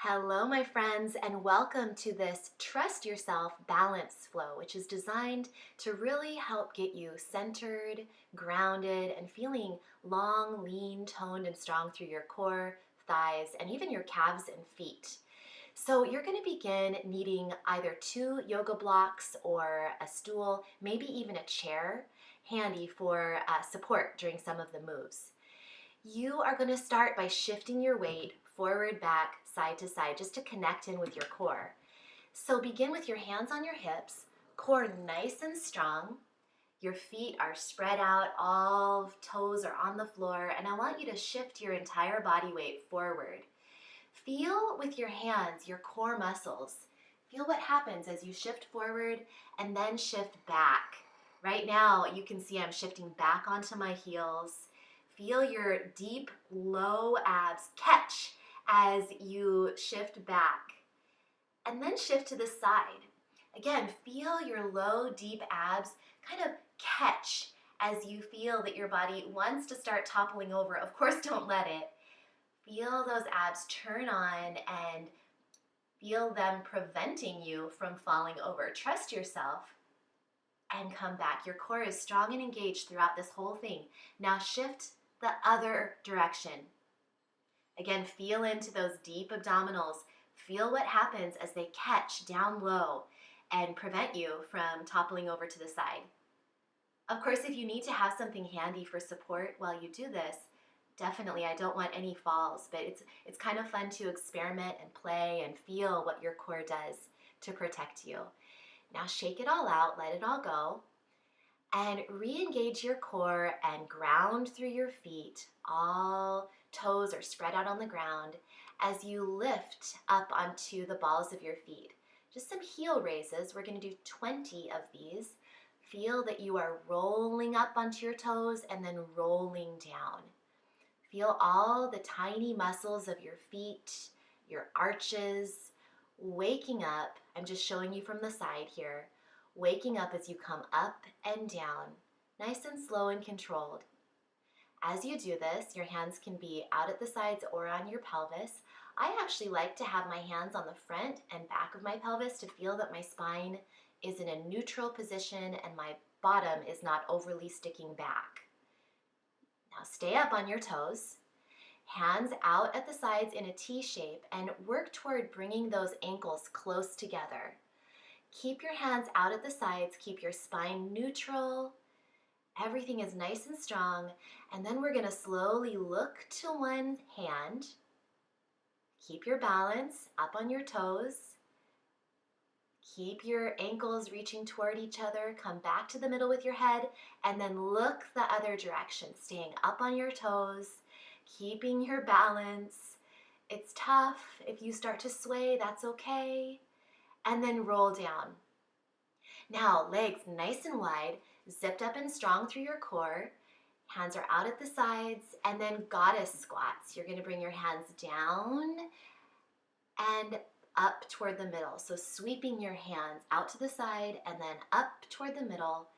Hello, my friends, and welcome to this Trust Yourself Balance Flow, which is designed to really help get you centered, grounded, and feeling long, lean, toned, and strong through your core, thighs, and even your calves and feet. So you're going to begin needing either 2 yoga blocks or a stool, maybe even a chair handy for support during some of the moves. You are going to start by shifting your weight forward, back, side to side, just to connect in with your core. So begin with your hands on your hips, core nice and strong. Your feet are spread out, all toes are on the floor, and I want you to shift your entire body weight forward. Feel with your hands, your core muscles. Feel what happens as you shift forward and then shift back. Right now, you can see I'm shifting back onto my heels. Feel your deep, low abs catch as you shift back. And then shift to the side. Again, feel your low, deep abs kind of catch as you feel that your body wants to start toppling over. Of course, don't let it. Feel those abs turn on and feel them preventing you from falling over. Trust yourself and come back. Your core is strong and engaged throughout this whole thing. Now shift the other direction. Again, feel into those deep abdominals. Feel what happens as they catch down low and prevent you from toppling over to the side. Of course, if you need to have something handy for support while you do this, definitely, I don't want any falls, but it's kind of fun to experiment and play and feel what your core does to protect you. Now shake it all out, let it all go, and re-engage your core and ground through your feet. All toes are spread out on the ground as you lift up onto the balls of your feet. Just some heel raises. We're going to do 20 of these. Feel that you are rolling up onto your toes and then rolling down. Feel all the tiny muscles of your feet, your arches, waking up. I'm just showing you from the side here. Waking up as you come up and down, nice and slow and controlled. As you do this, your hands can be out at the sides or on your pelvis. I actually like to have my hands on the front and back of my pelvis to feel that my spine is in a neutral position and my bottom is not overly sticking back. Now stay up on your toes, hands out at the sides in a T shape, and work toward bringing those ankles close together. Keep your hands out at the sides, keep your spine neutral. Everything is nice and strong. And then we're going to slowly look to one hand. Keep your balance up on your toes. Keep your ankles reaching toward each other. Come back to the middle with your head and then look the other direction, staying up on your toes, keeping your balance. It's tough. If you start to sway, that's okay. And then roll down. Now, legs nice and wide, zipped up and strong through your core. Hands are out at the sides, and then goddess squats. You're going to bring your hands down and up toward the middle. So sweeping your hands out to the side and then up toward the middle.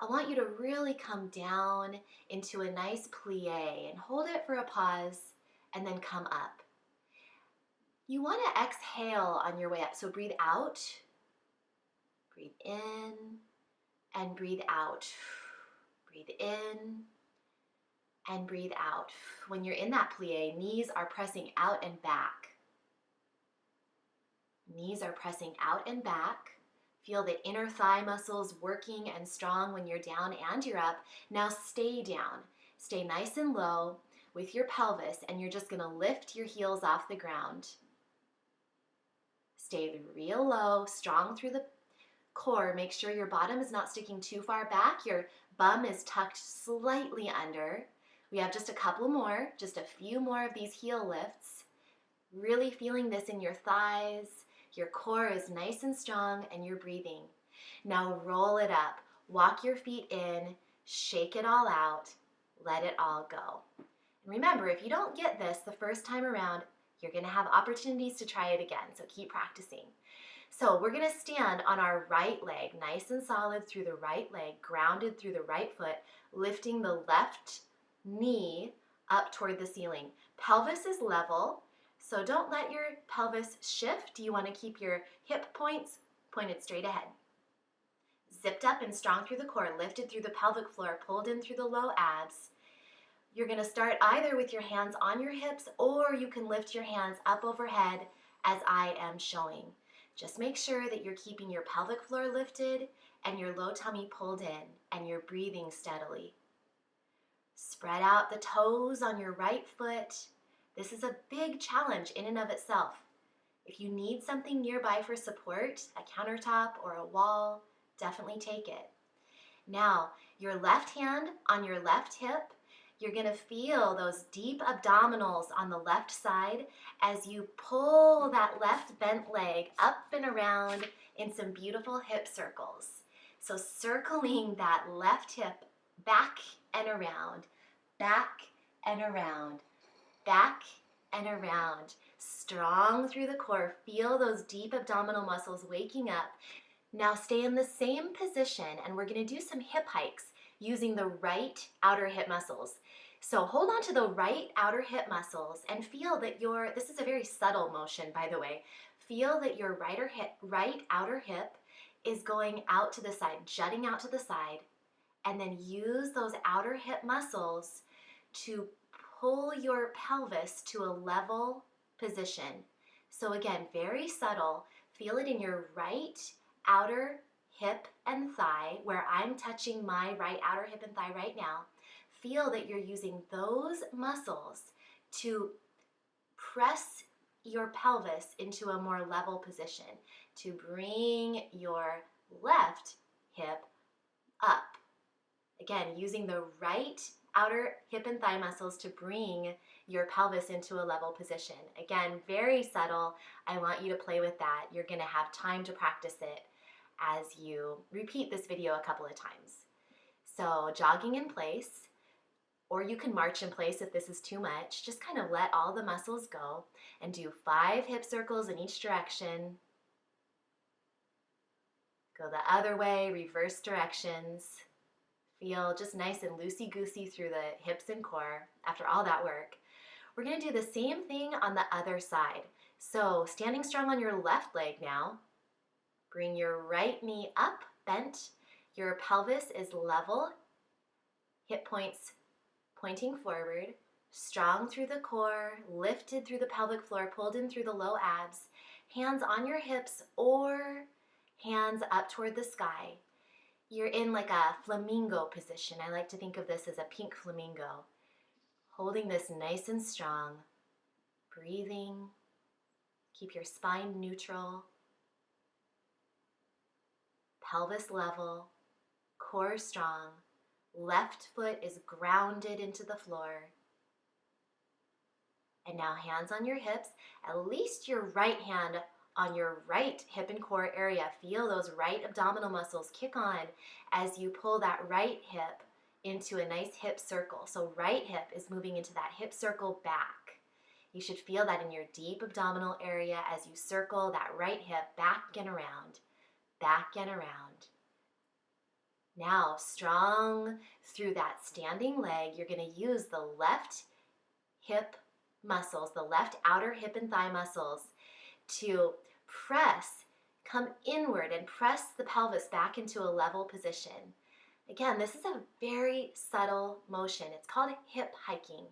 I want you to really come down into a nice plie and hold it for a pause and then come up. You want to exhale on your way up. So breathe out, breathe in, and breathe out. Breathe in and breathe out. When you're in that plie, knees are pressing out and back. Knees are pressing out and back. Feel the inner thigh muscles working and strong when you're down and you're up. Now stay down. Stay nice and low with your pelvis, and you're just going to lift your heels off the ground. Stay real low, strong through the core. Make sure your bottom is not sticking too far back. Your bum is tucked slightly under. We have just a couple more, just a few more of these heel lifts. Really feeling this in your thighs. Your core is nice and strong and you're breathing. Now roll it up. Walk your feet in, shake it all out, let it all go. And remember, if you don't get this the first time around, you're going to have opportunities to try it again, so keep practicing. So we're going to stand on our right leg, nice and solid through the right leg, grounded through the right foot, lifting the left knee up toward the ceiling. Pelvis is level, So don't let your pelvis shift. You want to keep your hip points pointed straight ahead. Zipped up and strong through the core, lifted through the pelvic floor, pulled in through the low abs. You're going to start either with your hands on your hips, or you can lift your hands up overhead as I am showing. Just make sure that you're keeping your pelvic floor lifted and your low tummy pulled in, and you're breathing steadily. Spread out the toes on your right foot. This is a big challenge in and of itself. If you need something nearby for support, a countertop or a wall, definitely take it. Now, your left hand on your left hip, you're going to feel those deep abdominals on the left side as you pull that left bent leg up and around in some beautiful hip circles. So circling that left hip back and around, back and around, back and around. Strong through the core. Feel those deep abdominal muscles waking up. Now stay in the same position, and we're going to do some hip hikes using the right outer hip muscles. So hold on to the right outer hip muscles and feel that this is a very subtle motion, by the way. Feel that your right outer hip is going out to the side, jutting out to the side, and then use those outer hip muscles to pull your pelvis to a level position. So again, very subtle. Feel it in your right outer hip and thigh, where I'm touching my right outer hip and thigh right now. Feel that you're using those muscles to press your pelvis into a more level position, to bring your left hip up. Again, using the right outer hip and thigh muscles to bring your pelvis into a level position. Again, very subtle. I want you to play with that. You're going to have time to practice it as you repeat this video a couple of times. So jogging in place, or you can march in place if this is too much. Just kind of let all the muscles go and do 5 hip circles in each direction. Go the other way, reverse directions. Feel just nice and loosey-goosey through the hips and core after all that work. We're going to do the same thing on the other side. So standing strong on your left leg now. Bring your right knee up, bent. Your pelvis is level. Hip points pointing forward. Strong through the core, lifted through the pelvic floor, pulled in through the low abs. Hands on your hips or hands up toward the sky. You're in like a flamingo position. I like to think of this as a pink flamingo. Holding this nice and strong. Breathing. Keep your spine neutral. Pelvis level. Core strong. Left foot is grounded into the floor. And now hands on your hips. At least your right hand on your right hip and core area. Feel those right abdominal muscles kick on as you pull that right hip into a nice hip circle. So right hip is moving into that hip circle back. You should feel that in your deep abdominal area as you circle that right hip back and around, back and around. Now, strong through that standing leg, you're going to use the left hip muscles, the left outer hip and thigh muscles, to come inward and press the pelvis back into a level position. Again, this is a very subtle motion. It's called hip hiking.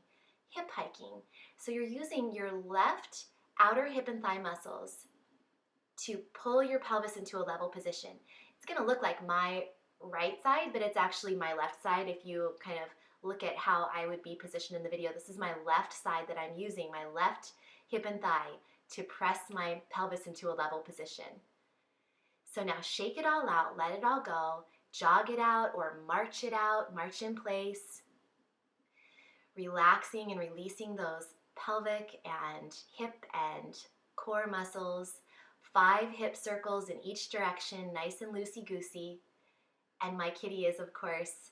Hip hiking. So you're using your left outer hip and thigh muscles to pull your pelvis into a level position. It's going to look like my right side, but it's actually my left side. If you kind of look at how I would be positioned in the video, this is my left side that I'm using, my left hip and thigh, to press my pelvis into a level position. So now shake it all out, let it all go, jog it out or march it out, march in place, relaxing and releasing those pelvic and hip and core muscles, 5 hip circles in each direction, nice and loosey-goosey. And my kitty is, of course,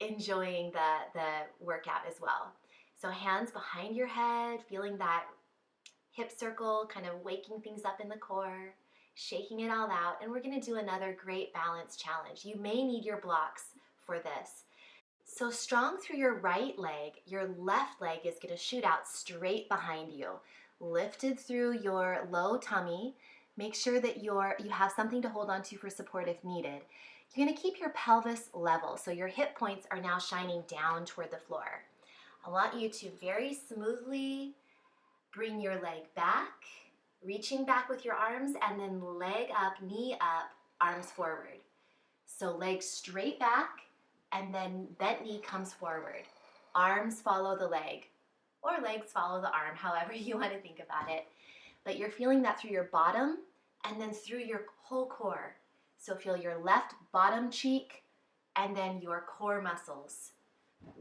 enjoying the workout as well. So hands behind your head, feeling that hip circle, kind of waking things up in the core, shaking it all out. And we're going to do another great balance challenge. You may need your blocks for this. So strong through your right leg, your left leg is going to shoot out straight behind you. lifted through your low tummy. Make sure that you have something to hold on to for support if needed. You're going to keep your pelvis level, so your hip points are now shining down toward the floor. I want you to very smoothly bring your leg back, reaching back with your arms, and then leg up, knee up, arms forward. So leg straight back, and then bent knee comes forward. Arms follow the leg, or legs follow the arm, however you want to think about it. But you're feeling that through your bottom and then through your whole core. So feel your left bottom cheek and then your core muscles.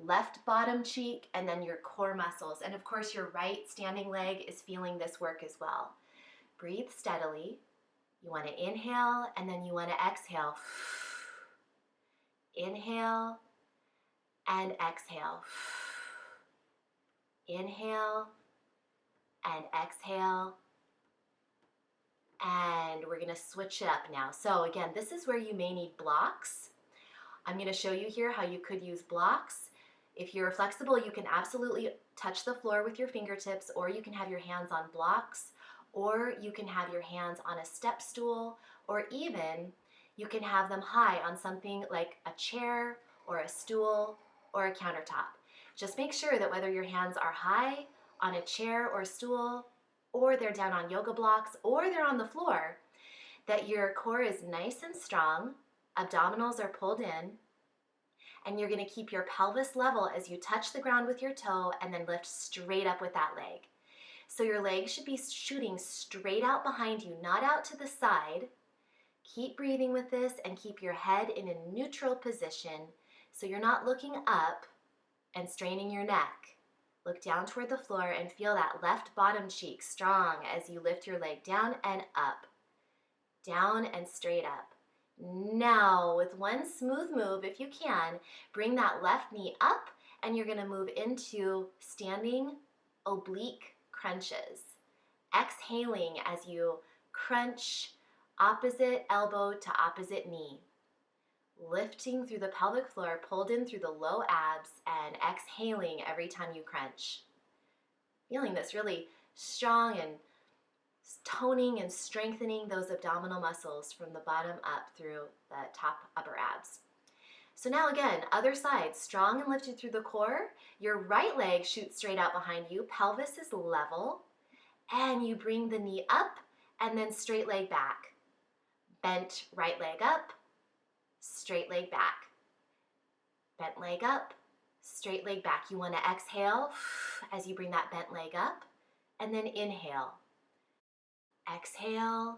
Left bottom cheek and then your core muscles. And of course your right standing leg is feeling this work as well. Breathe steadily. You want to inhale and then you want to exhale. Inhale and exhale. Inhale and exhale. And we're going to switch it up now. So again, this is where you may need blocks. I'm going to show you here how you could use blocks. If you're flexible, you can absolutely touch the floor with your fingertips, or you can have your hands on blocks, or you can have your hands on a step stool, or even you can have them high on something like a chair or a stool or a countertop. Just make sure that whether your hands are high on a chair or a stool, or they're down on yoga blocks, or they're on the floor, that your core is nice and strong, abdominals are pulled in, and you're going to keep your pelvis level as you touch the ground with your toe and then lift straight up with that leg. So your legs should be shooting straight out behind you, not out to the side. Keep breathing with this and keep your head in a neutral position so you're not looking up and straining your neck. Look down toward the floor and feel that left bottom cheek strong as you lift your leg down and up. Down and straight up. Now, with one smooth move, if you can, bring that left knee up and you're going to move into standing oblique crunches. Exhaling as you crunch opposite elbow to opposite knee. Lifting through the pelvic floor, pulled in through the low abs, and exhaling every time you crunch. Feeling this really strong and toning and strengthening those abdominal muscles from the bottom up through the top upper abs. So now again, other side, strong and lifted through the core. Your right leg shoots straight out behind you, pelvis is level, and you bring the knee up and then straight leg back. Bent right leg up, straight leg back. Bent leg up, straight leg back. You want to exhale as you bring that bent leg up, and then inhale. Exhale,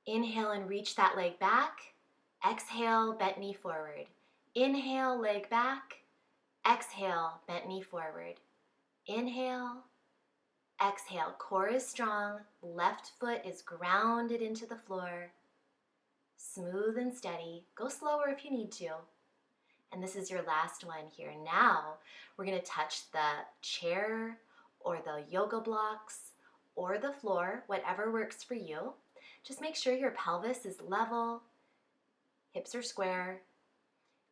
inhale and reach that leg back. Exhale, bent knee forward. Inhale, leg back. Exhale, bent knee forward. Inhale, exhale. Core is strong. Left foot is grounded into the floor. Smooth and steady. Go slower if you need to. And this is your last one here. Now we're going to touch the chair or the yoga blocks or the floor, whatever works for you. Just make sure your pelvis is level, hips are square,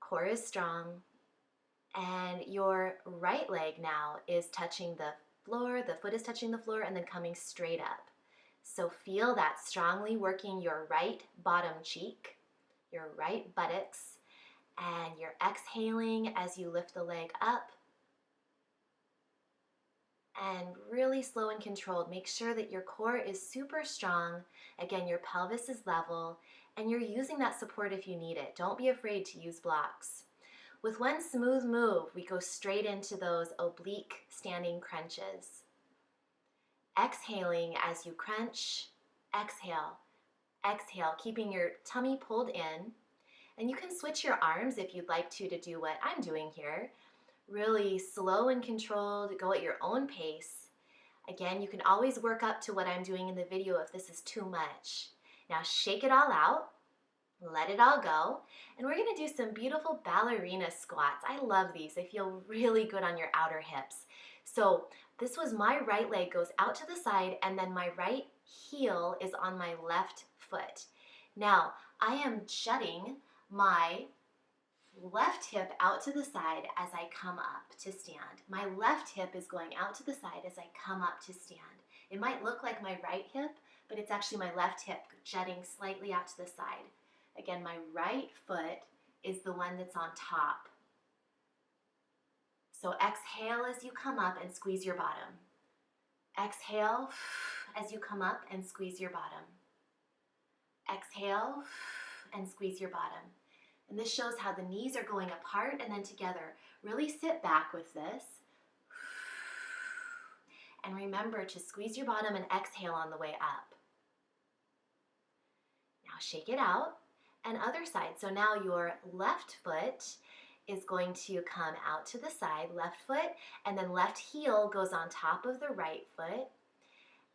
core is strong, and your right leg now is touching the floor, the foot is touching the floor and then coming straight up. So feel that strongly working your right bottom cheek, your right buttocks, and you're exhaling as you lift the leg up. And really slow and controlled. Make sure that your core is super strong. Again, your pelvis is level, and you're using that support if you need it. Don't be afraid to use blocks. With one smooth move, we go straight into those oblique standing crunches. Exhaling as you crunch, exhale, exhale, keeping your tummy pulled in. And you can switch your arms if you'd like to do what I'm doing here. Really slow and controlled, go at your own pace. Again, you can always work up to what I'm doing in the video if this is too much. Now shake it all out, let it all go, and we're gonna do some beautiful ballerina squats. I love these, they feel really good on your outer hips. So this was my right leg goes out to the side and then my right heel is on my left foot. Now I am jutting my left hip out to the side as I come up to stand. My left hip is going out to the side as I come up to stand. It might look like my right hip, but it's actually my left hip jutting slightly out to the side. Again, my right foot is the one that's on top. So exhale as you come up and squeeze your bottom. Exhale as you come up and squeeze your bottom. Exhale and squeeze your bottom. And this shows how the knees are going apart and then together. Really sit back with this. And remember to squeeze your bottom and exhale on the way up. Now shake it out. And other side. So now your left foot is going to come out to the side, left foot, and then left heel goes on top of the right foot.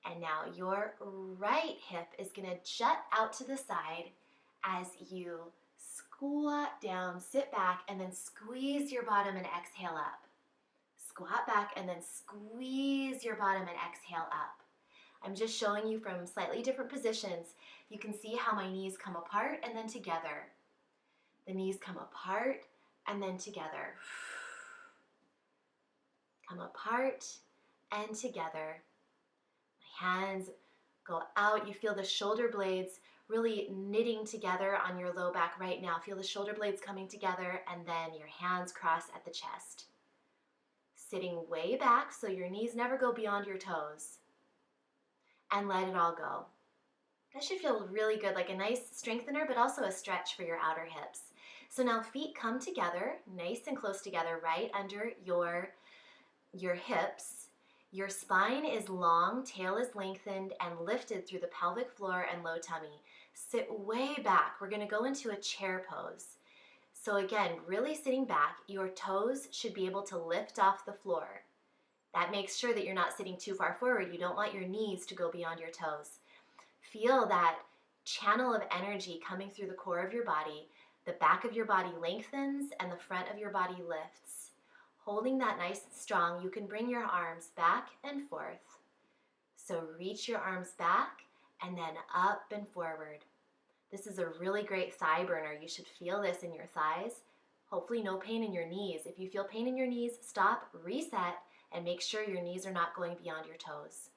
And now your right hip is going to jut out to the side as you squat down, sit back, and then squeeze your bottom and exhale up. Squat back and then squeeze your bottom and exhale up. I'm just showing you from slightly different positions. You can see how my knees come apart and then together. The knees come apart and then together. Come apart and together. My hands go out. You feel the shoulder blades really knitting together on your low back right now. Feel the shoulder blades coming together and then your hands cross at the chest. Sitting way back so your knees never go beyond your toes. And let it all go. That should feel really good, like a nice strengthener, but also a stretch for your outer hips. So now feet come together, nice and close together, right under your hips. Your spine is long, tail is lengthened and lifted through the pelvic floor and low tummy. Sit way back. We're going to go into a chair pose. So again, really sitting back, your toes should be able to lift off the floor. That makes sure that you're not sitting too far forward. You don't want your knees to go beyond your toes. Feel that channel of energy coming through the core of your body. The back of your body lengthens and the front of your body lifts. Holding that nice and strong, you can bring your arms back and forth. So reach your arms back and then up and forward. This is a really great thigh burner. You should feel this in your thighs. Hopefully no pain in your knees. If you feel pain in your knees, stop, reset, and make sure your knees are not going beyond your toes.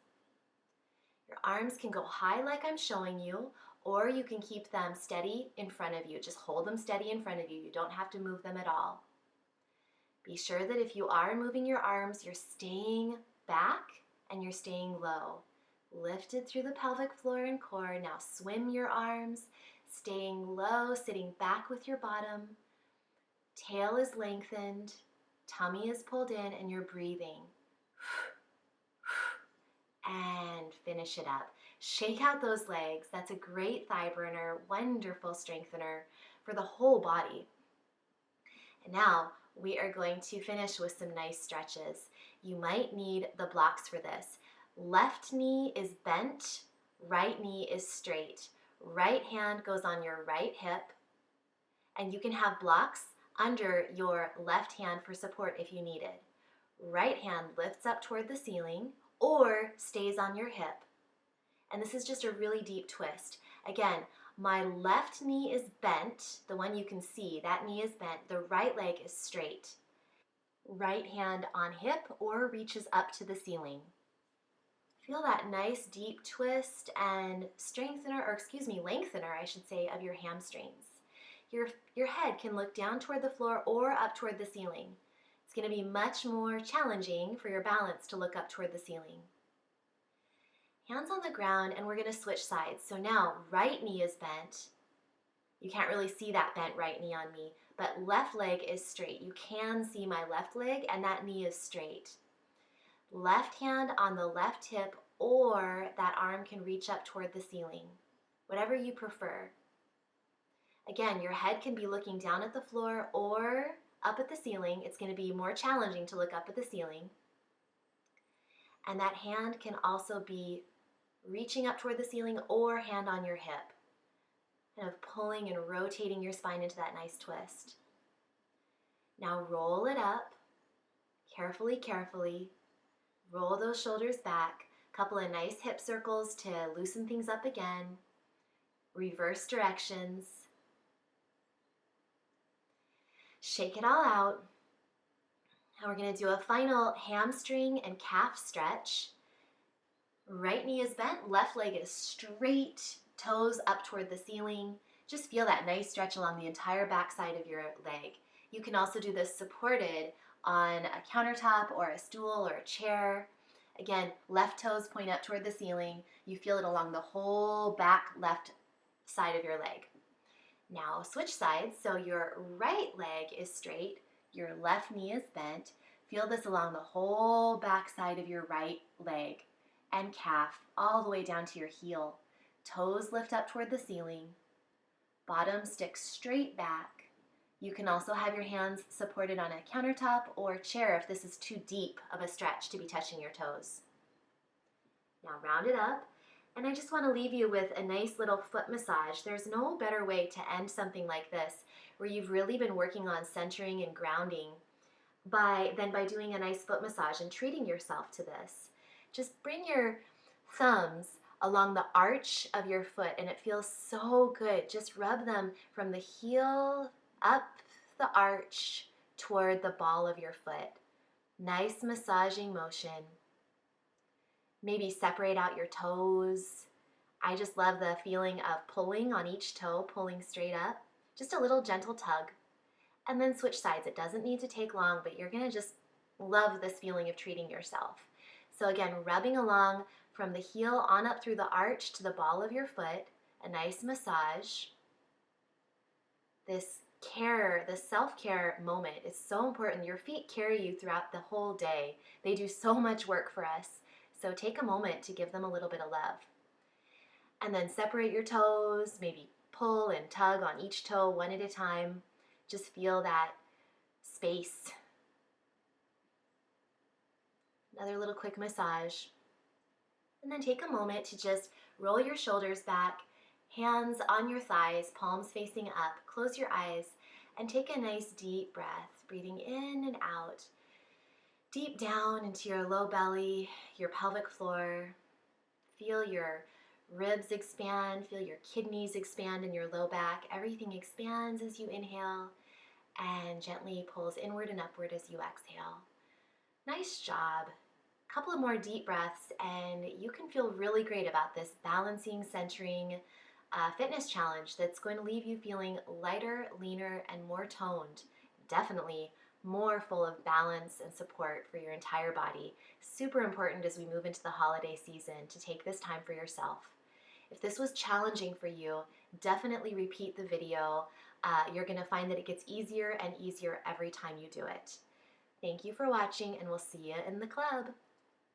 Your arms can go high like I'm showing you, or you can keep them steady in front of you. Just hold them steady in front of you. You don't have to move them at all. Be sure that if you are moving your arms, you're staying back and you're staying low. Lifted through the pelvic floor and core. Now swim your arms, staying low, sitting back with your bottom. Tail is lengthened. Tummy is pulled in and you're breathing. And finish it up. Shake out those legs. That's a great thigh burner, wonderful strengthener for the whole body. And now we are going to finish with some nice stretches. You might need the blocks for this. Left knee is bent, right knee is straight. Right hand goes on your right hip, and you can have blocks under your left hand for support if you need it. Right hand lifts up toward the ceiling or stays on your hip. And this is just a really deep twist. Again, my left knee is bent, the one you can see, that knee is bent. The right leg is straight. Right hand on hip or reaches up to the ceiling. Feel that nice deep twist and lengthener, I should say, of your hamstrings. Your head can look down toward the floor or up toward the ceiling. It's going to be much more challenging for your balance to look up toward the ceiling. Hands on the ground, and we're going to switch sides. So now right knee is bent. You can't really see that bent right knee on me, but left leg is straight. You can see my left leg, and that knee is straight. Left hand on the left hip, or that arm can reach up toward the ceiling, whatever you prefer. Again, your head can be looking down at the floor or up at the ceiling. It's going to be more challenging to look up at the ceiling. And that hand can also be reaching up toward the ceiling or hand on your hip, kind of pulling and rotating your spine into that nice twist. Now roll it up, carefully, carefully. Roll those shoulders back. A couple of nice hip circles to loosen things up again. Reverse directions. Shake it all out. Now we're going to do a final hamstring and calf stretch. Right knee is bent, left leg is straight, toes up toward the ceiling. Just feel that nice stretch along the entire back side of your leg. You can also do this supported on a countertop or a stool or a chair. Again, left toes point up toward the ceiling. You feel it along the whole back left side of your leg. Now switch sides, so your right leg is straight, your left knee is bent. Feel this along the whole back side of your right leg and calf, all the way down to your heel. Toes lift up toward the ceiling. Bottom sticks straight back. You can also have your hands supported on a countertop or chair if this is too deep of a stretch to be touching your toes. Now round it up. And I just want to leave you with a nice little foot massage. There's no better way to end something like this, where you've really been working on centering and grounding, than by doing a nice foot massage and treating yourself to this. Just bring your thumbs along the arch of your foot, and it feels so good. Just rub them from the heel up the arch toward the ball of your foot. Nice massaging motion. Maybe separate out your toes. I just love the feeling of pulling on each toe, pulling straight up. Just a little gentle tug. And then switch sides. It doesn't need to take long, but you're going to just love this feeling of treating yourself. So again, rubbing along from the heel on up through the arch to the ball of your foot, a nice massage. This care, this self-care moment is so important. Your feet carry you throughout the whole day. They do so much work for us. So take a moment to give them a little bit of love. And then separate your toes, maybe pull and tug on each toe one at a time. Just feel that space. Another little quick massage. And then take a moment to just roll your shoulders back, hands on your thighs, palms facing up. Close your eyes and take a nice deep breath, breathing in and out. Deep down into your low belly, your pelvic floor. Feel your ribs expand, feel your kidneys expand in your low back. Everything expands as you inhale and gently pulls inward and upward as you exhale. Nice job. Couple of more deep breaths and you can feel really great about this balancing, centering fitness challenge that's going to leave you feeling lighter, leaner, and more toned. Definitely more full of balance and support for your entire body. Super important as we move into the holiday season to take this time for yourself. If this was challenging for you, definitely repeat the video. You're going to find that it gets easier and easier every time you do it. Thank you for watching, and we'll see you in the club.